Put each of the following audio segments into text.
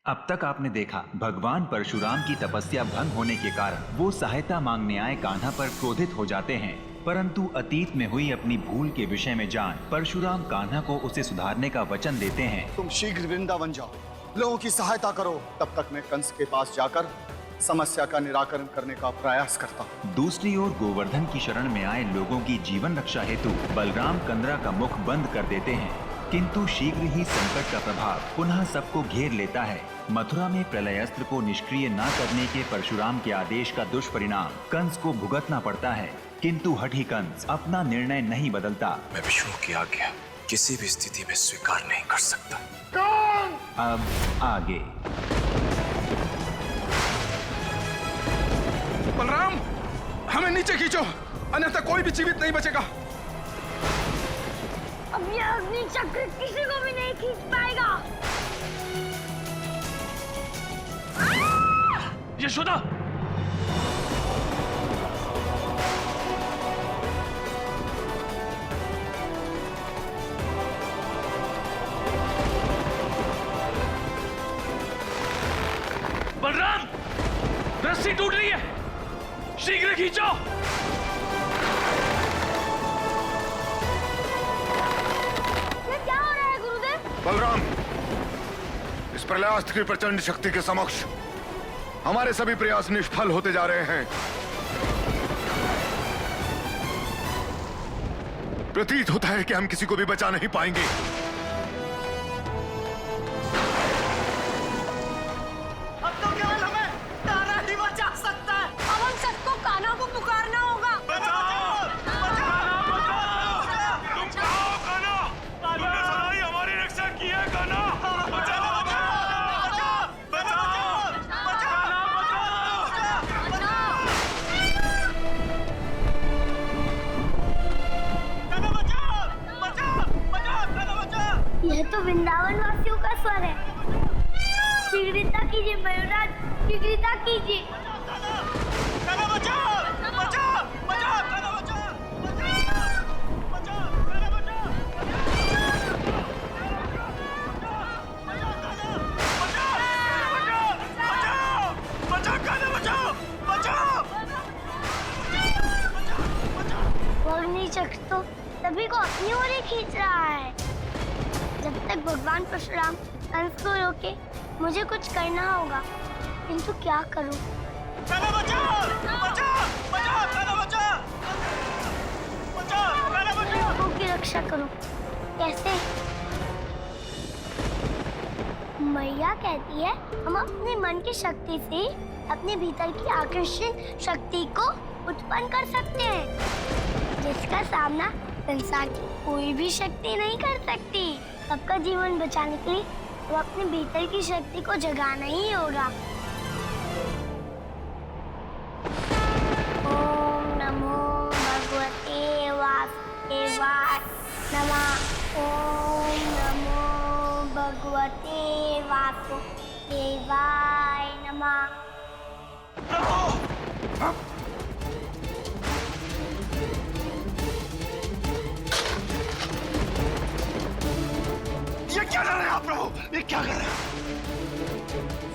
अब तक आपने देखा भगवान परशुराम की तपस्या भंग होने के कारण वो सहायता मांगने आए कान्हा पर क्रोधित हो जाते हैं, परंतु अतीत में हुई अपनी भूल के विषय में जान परशुराम कान्हा को उसे सुधारने का वचन देते हैं। तुम शीघ्र वृंदावन जाओ, लोगों की सहायता करो, तब तक मैं कंस के पास जाकर समस्या का निराकरण करने का प्रयास करता हूँ। दूसरी ओर गोवर्धन की शरण में आए लोगों की जीवन रक्षा हेतु बलराम कंदरा का मुख बंद कर देते हैं, किंतु शीघ्र ही संकट का प्रभाव पुनः सबको घेर लेता है। मथुरा में प्रलयास्त्र को निष्क्रिय न करने के परशुराम के आदेश का दुष्परिणाम कंस को भुगतना पड़ता है, किंतु हठी कंस अपना निर्णय नहीं बदलता। मैं विष्णु की आज्ञा किसी भी स्थिति में स्वीकार नहीं कर सकता। अब आगे। बलराम, हमें नीचे खींचो, अन्यथा कोई भी जीवित नहीं बचेगा। अब यह अग्नि चक्र किसी को भी नहीं खींच पाएगा। यशोदा! बलराम, रस्सी टूट रही है, शीघ्र खींचो। ये क्या हो रहा है गुरुदेव? बलराम, इस प्रलयास्त्र की प्रचंड शक्ति के समक्ष हमारे सभी प्रयास निष्फल होते जा रहे हैं। प्रतीत होता है कि हम किसी को भी बचा नहीं पाएंगे। अब तो केवल हमें कान्हा ही बचा सकता है। अब हम सबको कान्हा को पुकारना होगा। तुमने सदा ही हमारी रक्षा की है कान्हा। यह तो वृंदावन वासियों का स्वर है। शीघ्रता कीजिए मयूराज, शीघ्रता कीजिए। अग्नि चक्र तो सभी को अपनी ओर ही खींच रहा है। जब तक भगवान परशुराम कंस को रोके, मुझे कुछ करना होगा, किंतु क्या करूं? लोगों की रक्षा करूं, कैसे? मैया कहती है हम अपने मन की शक्ति से अपने भीतर की आकर्षण शक्ति को उत्पन्न कर सकते हैं, जिसका सामना संसार की कोई भी शक्ति नहीं कर सकती। सबका जीवन बचाने के लिए तो अपने भीतर की शक्ति को जगाना ही होगा। ओम नमो भगवते वासुदेवाय नमः। ओम नमो भगवते वासुदेवाय नमः। ये क्या कर रहे हैं आप प्रभु? ये क्या कर रहे हैं?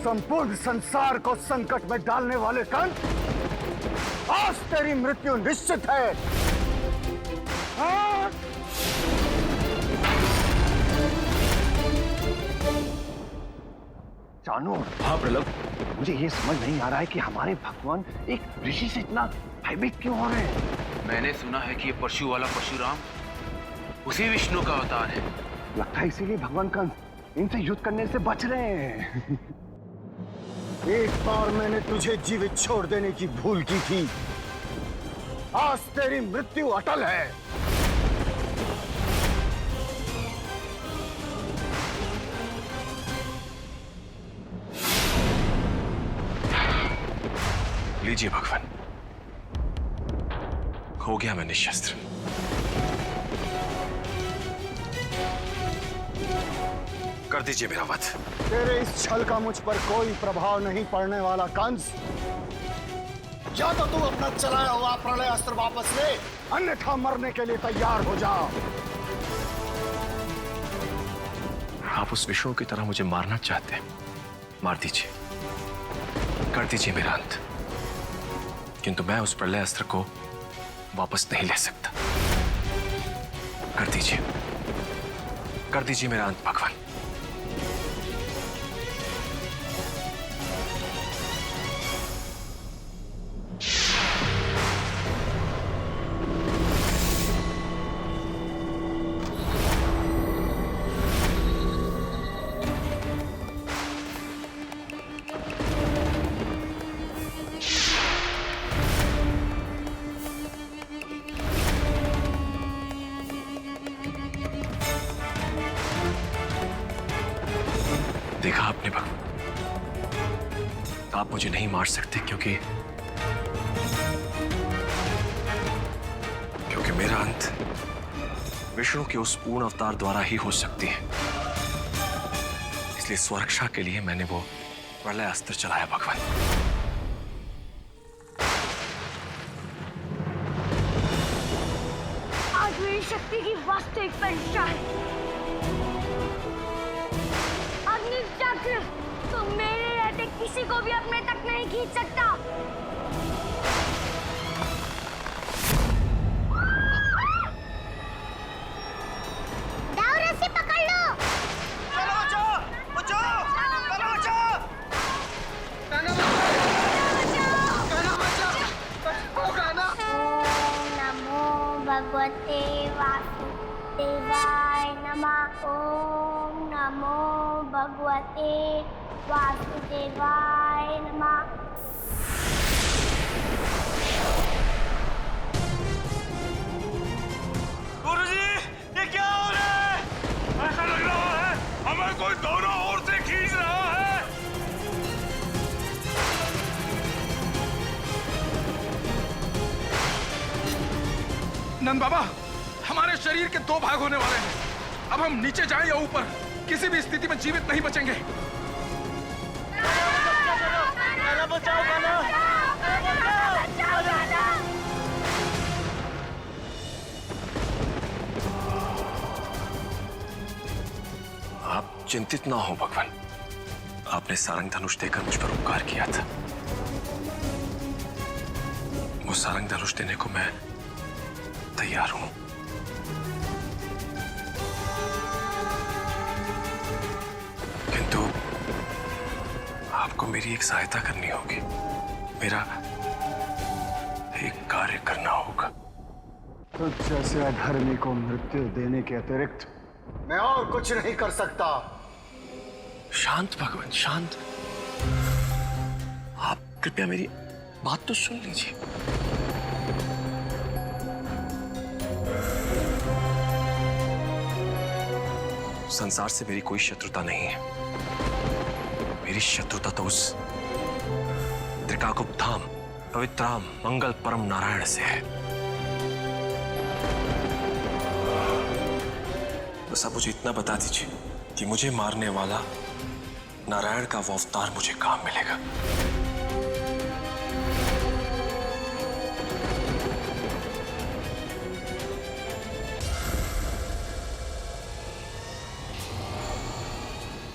संपूर्ण संसार को संकट में डालने वाले कंस, आज तेरी मृत्यु निश्चित है। हाँ? जानू, हाँ प्रलभ, मुझे ये समझ नहीं आ रहा है कि हमारे भगवान एक ऋषि से इतना भयभीत क्यों हो रहे हैं। मैंने सुना है कि ये परशु वाला परशुराम उसी विष्णु का अवतार है। लगता है इसीलिए भगवान कंस इनसे युद्ध करने से बच रहे हैं। एक बार मैंने तुझे जीवित छोड़ देने की भूल की थी, आज तेरी मृत्यु अटल है। लीजिए भगवान, हो गया मैं निशस्त्र। कर दीजिए मेरा वध। तेरे इस छल का मुझ पर कोई प्रभाव नहीं पड़ने वाला कंस। या तो तू अपना चलाया हुआ प्रलयास्त्र वापस ले, अन्यथा मरने के लिए तैयार हो जा। आप उस विष्णु की तरह मुझे मारना चाहते हैं, मार दीजिए, कर दीजिए मेरा अंत, किंतु मैं उस प्रलय अस्त्र को वापस नहीं ले सकता। कर दीजिए मेरा अंत भगवान। देखा आपने भगवान, आप मुझे नहीं मार सकते क्योंकि मेरा अंत विष्णु के उस पूर्ण अवतार द्वारा ही हो सकती है। इसलिए स्वरक्षा के लिए मैंने वो प्रलय अस्त्र चलाया भगवान। आज मेरी शक्ति की वास्तविक परीक्षा है। अग्निचक्र, तुम मेरे रहते किसी को भी अपने तक नहीं खींच सकता। दाव रस्सी पकड़ लो। चलो बचाओ, बचाओ, चलो बचाओ। ओम नमो भगवते वासुदेवाय नमः। ओम नमो भगवते वासुदेवाय नमः। गुरुजी, ये क्या हो रहा है? ऐसा लग रहा है हमें कोई दोनों ओर से खींच रहा है। नंद बाबा, हमारे शरीर के दो भाग होने वाले हैं। अब हम नीचे जाएं या ऊपर, किसी भी स्थिति में जीवित नहीं बचेंगे। कान्हा बचाओ, कान्हा। आप चिंतित ना हो भगवान, आपने सारंग धनुष देकर मुझ पर उपकार किया था। वो सारंग धनुष देने को मैं तैयार हूं। किंतु आपको मेरी एक सहायता करनी होगी। मेरा एक कार्य करना होगा। तुझ जैसे अधर्मी को मृत्यु देने के अतिरिक्त मैं और कुछ नहीं कर सकता। शांत भगवान, शांत। आप कृपया मेरी बात तो सुन लीजिए। संसार से मेरी कोई शत्रुता नहीं है। मेरी शत्रुता तो उस त्रिकाकुब्धाम पवित्राम मंगल परम नारायण से है। बस आप मुझे इतना बता दीजिए कि मुझे मारने वाला नारायण का वो अवतार मुझे कहां मिलेगा।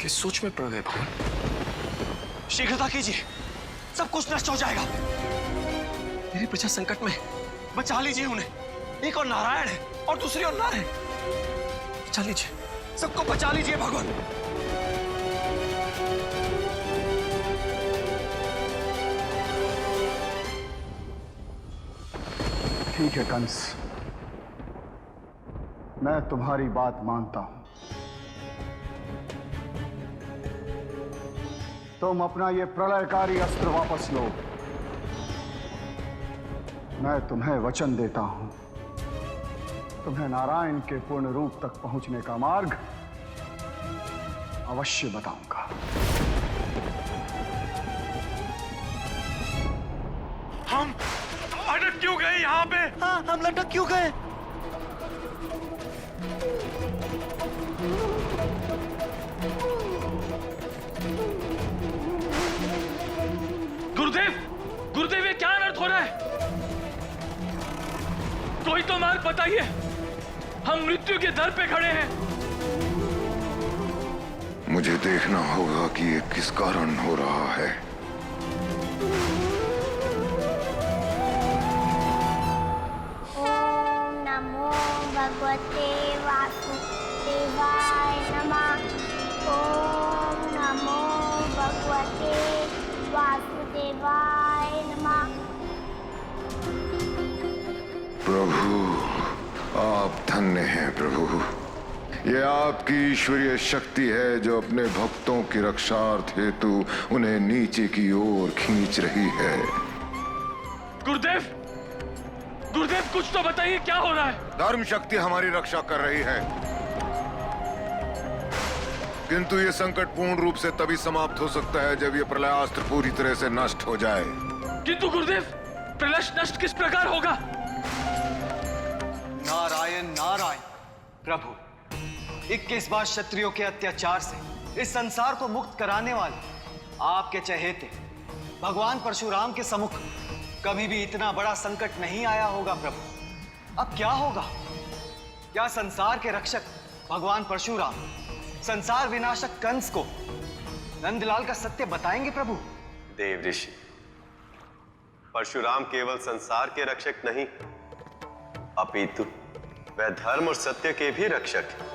किस सोच में पड़ गए भगवान? शीघ्रता कीजिए, सब कुछ नष्ट हो जाएगा। मेरी प्रजा संकट में, बचा लीजिए उन्हें। एक और नारायण है और दूसरी और नर है। बचा लीजिए, सबको बचा लीजिए भगवान। ठीक है कंस, मैं तुम्हारी बात मानता हूं। तुम अपना ये प्रलयकारी अस्त्र वापस लो। मैं तुम्हें वचन देता हूं, तुम्हें नारायण के पूर्ण रूप तक पहुंचने का मार्ग अवश्य बताऊंगा। हम अटक क्यों गए यहाँ पे? हाँ, हम लटक क्यों गए? गुरुदेव, गुरुदेव, ये क्या अनर्थ हो रहा है? कोई तो मार्ग बताइए, हम मृत्यु के दर पे खड़े हैं। मुझे देखना होगा कि ये किस कारण हो रहा है। ओम नमो भगवते वासुदेवाय नमः। ओम नमो भगवते वासुदेवाय नमः। प्रभु, आप धन्य हैं प्रभु। ये आपकी ईश्वरीय शक्ति है जो अपने भक्तों की रक्षार्थ हेतु उन्हें नीचे की ओर खींच रही है। गुरुदेव, गुरुदेव कुछ तो बताइए, क्या हो रहा है? धर्म शक्ति हमारी रक्षा कर रही है, किंतु ये संकट पूर्ण रूप से तभी समाप्त हो सकता है जब ये प्रलयास्त्र पूरी तरह से नष्ट हो जाए। किंतु गुरुदेव, प्रलय नष्ट किस प्रकार होगा? नारायण नारायण। प्रभु, 21 बार क्षत्रियों के अत्याचार से इस संसार को मुक्त कराने वाले आपके चहेते भगवान परशुराम के सम्मुख कभी भी इतना बड़ा संकट नहीं आया होगा। प्रभु, अब क्या होगा? क्या संसार के रक्षक भगवान परशुराम संसार विनाशक कंस को नंदलाल का सत्य बताएंगे? प्रभु, देव ऋषि, परशुराम केवल संसार के रक्षक नहीं, अपितु वह धर्म और सत्य के भी रक्षक हैं।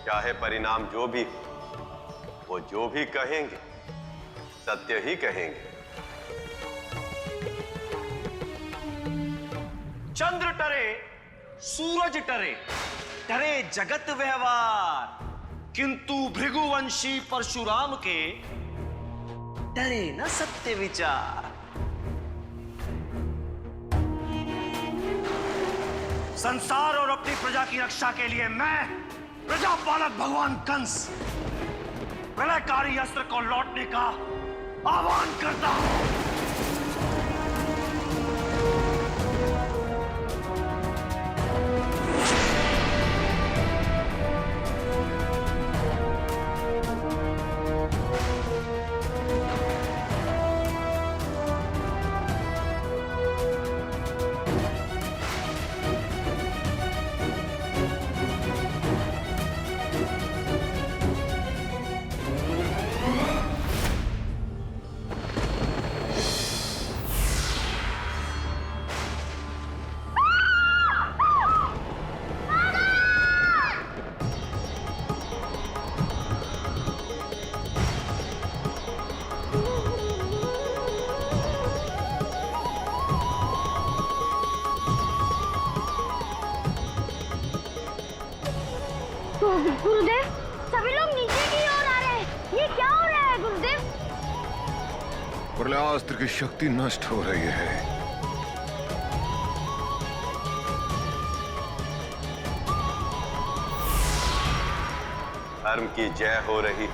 चाहे परिणाम जो भी, वो जो भी कहेंगे सत्य ही कहेंगे। चंद्र टरे, सूरज टरे, टरे जगत व्यवहार, किंतु भृगुवंशी परशुराम के टरे न सत्य विचार। संसार और अपनी प्रजा की रक्षा के लिए मैं प्रजापालक भगवान कंस प्रलयकारी अस्त्र को लौटने का आह्वान करता हूं। गुरुदेव, सभी लोग नीचे की ओर आ रहे हैं। ये क्या हो रहा है गुरुदेव? प्रलयास्त्र की शक्ति नष्ट हो रही है। धर्म की जय हो रही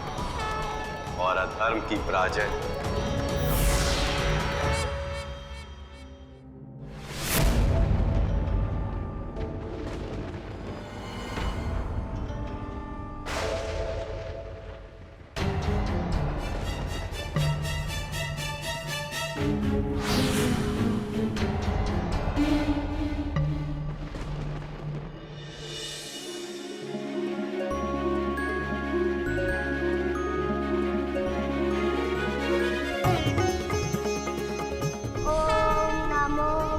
और अधर्म की पराजय।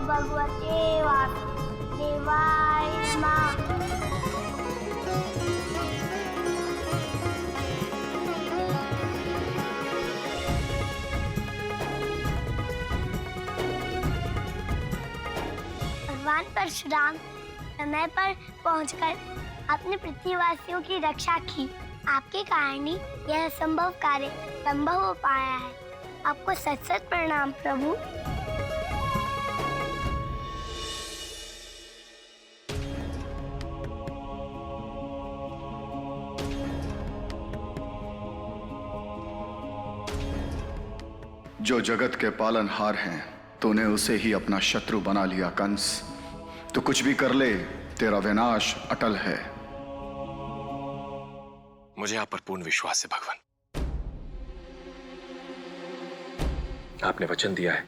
भगवते वासुदेवाय नमः। भगवान परशुराम समय पर पहुंचकर अपने पृथ्वीवासियों की रक्षा की। आपके कारण ही यह असंभव कार्य संभव हो पाया है। आपको सच सच प्रणाम प्रभु। जो जगत के पालनहार हैं, तूने उसे ही अपना शत्रु बना लिया कंस। तो कुछ भी कर ले, तेरा विनाश अटल है। मुझे आप पर पूर्ण विश्वास है भगवान। आपने वचन दिया है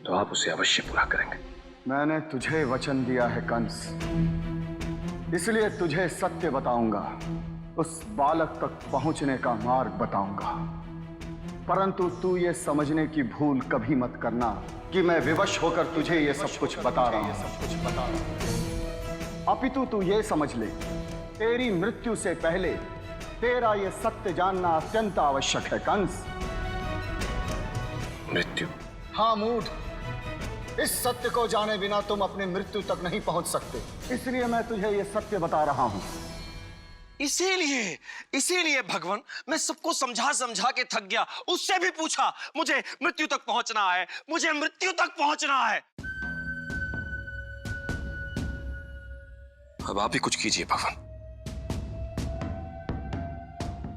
तो आप उसे अवश्य पूरा करेंगे। मैंने तुझे वचन दिया है कंस, इसलिए तुझे सत्य बताऊंगा, उस बालक तक पहुंचने का मार्ग बताऊंगा। परंतु तू ये समझने की भूल कभी मत करना कि मैं विवश होकर तुझे ये सब कुछ बता रहा हूं। अपितु तू ये समझ ले, तेरी मृत्यु से पहले तेरा ये सत्य जानना अत्यंत आवश्यक है कंस। मृत्यु? हाँ मूढ़, इस सत्य को जाने बिना तुम अपनी मृत्यु तक नहीं पहुंच सकते। इसलिए मैं तुझे ये सत्य बता रहा हूं। इसीलिए भगवान, मैं सबको समझा समझा के थक गया। उससे भी पूछा, मुझे मृत्यु तक पहुंचना है, मुझे मृत्यु तक पहुंचना है। अब आप ही कुछ कीजिए भगवान,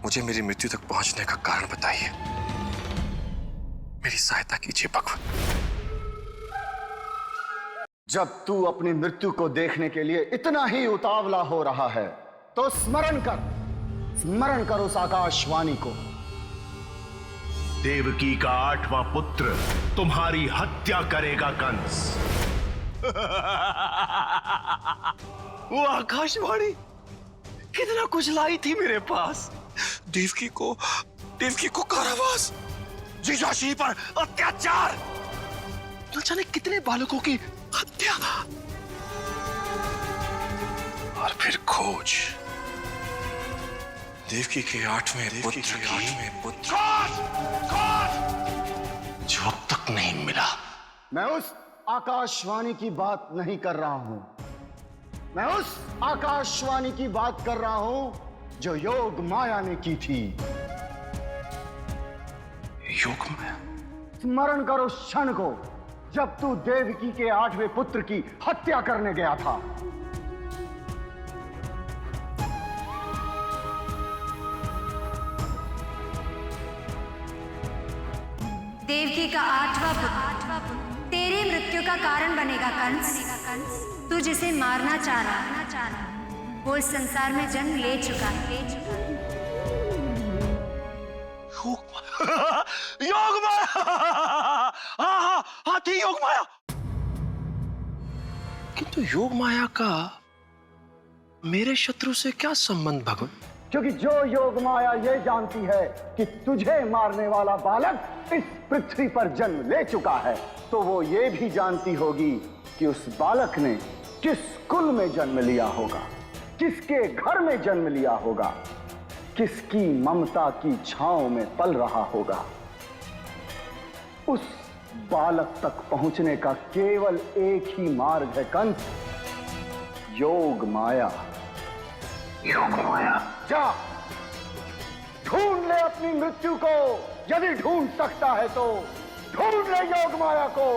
मुझे मेरी मृत्यु तक पहुंचने का कारण बताइए। मेरी सहायता कीजिए भगवान। जब तू अपनी मृत्यु को देखने के लिए इतना ही उतावला हो रहा है तो स्मरण कर उस आकाशवाणी को। देवकी का 8वां पुत्र तुम्हारी हत्या करेगा कंस। वो आकाशवाणी कितना कुछ लाई थी मेरे पास। देवकी को कारावास, जीजाजी पर अत्याचार, न जाने कितने बालकों की हत्या, और फिर खोज देवकी के 8वें पुत्र जो अब तक नहीं मिला। मैं उस आकाशवाणी की बात नहीं कर रहा हूं, मैं उस आकाशवाणी की बात कर रहा हूं जो योग माया ने की थी। योग माया? स्मरण कर उस क्षण को जब तू देवकी के 8वें पुत्र की हत्या करने गया था। देवकी का 8वां पुत्र तेरी मृत्यु का कारण बनेगा कंस। तू जिसे मारना चाह रहा वो इस संसार में जन्म ले चुका है। योग माया, हाँ थी योग माया। किंतु योग माया का मेरे शत्रु से क्या संबंध भगवान? क्योंकि जो योग माया ये जानती है कि तुझे मारने वाला बालक इस पृथ्वी पर जन्म ले चुका है, तो वो ये भी जानती होगी कि उस बालक ने किस कुल में जन्म लिया होगा, किसके घर में जन्म लिया होगा, किसकी ममता की छांव में पल रहा होगा। उस बालक तक पहुंचने का केवल एक ही मार्ग है कंस, योग माया। योग माया? जा ढूंढ ले अपनी मृत्यु को, यदि ढूंढ सकता है तो ढूंढ ले योग माया को।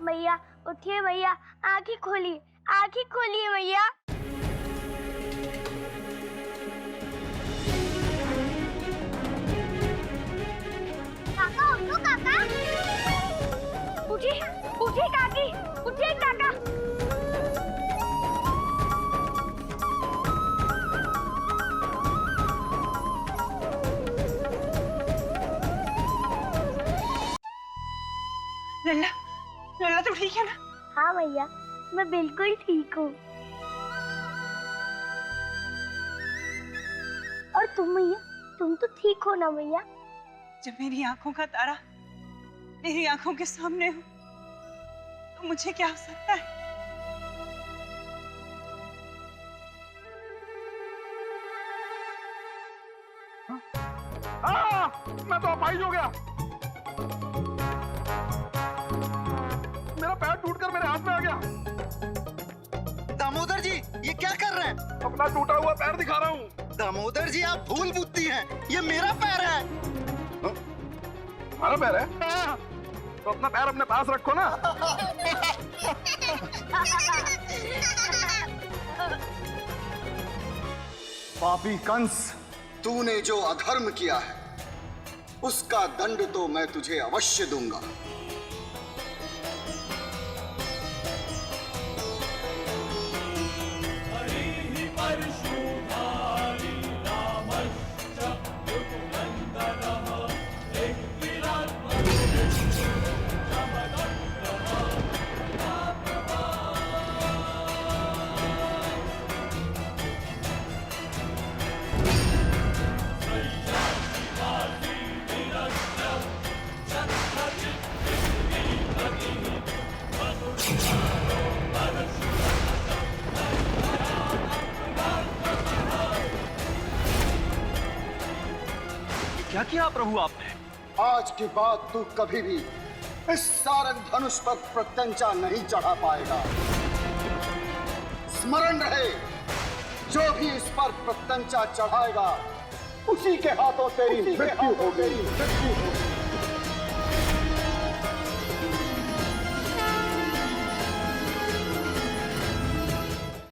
मैया उठिए, मैया आंखें खोलिए मैया। काका उठो काका, उठिए काकी, उठिए काका। लल्ला तो ठीक है ना? हाँ मैया, मैं बिल्कुल ठीक हूँ। और तुम मैया, तुम तो ठीक हो ना मैया? जब मेरी आंखों का तारा मेरी आंखों के सामने हो तो मुझे क्या हो सकता है? मैं तो अपाहिज हो गया। मेरा पैर टूटकर मेरे हाथ में आ गया। दामोदर जी, ये क्या कर रहे हैं? अपना टूटा हुआ पैर दिखा रहा हूँ। दामोदर जी, आप भूल बुद्धि हैं, ये मेरा पैर है। हमारा पैर है? तो अपना पैर अपने पास रखो ना। पापी कंस, तूने जो अधर्म किया है उसका दंड तो मैं तुझे अवश्य दूंगा। किया प्रभु आपने? आज के बाद तू कभी भी इस सारंग धनुष पर प्रत्यंचा नहीं चढ़ा पाएगा। स्मरण रहे, जो भी इस पर प्रत्यंचा चढ़ाएगा उसी के हाथों तेरी मृत्यु हो गई।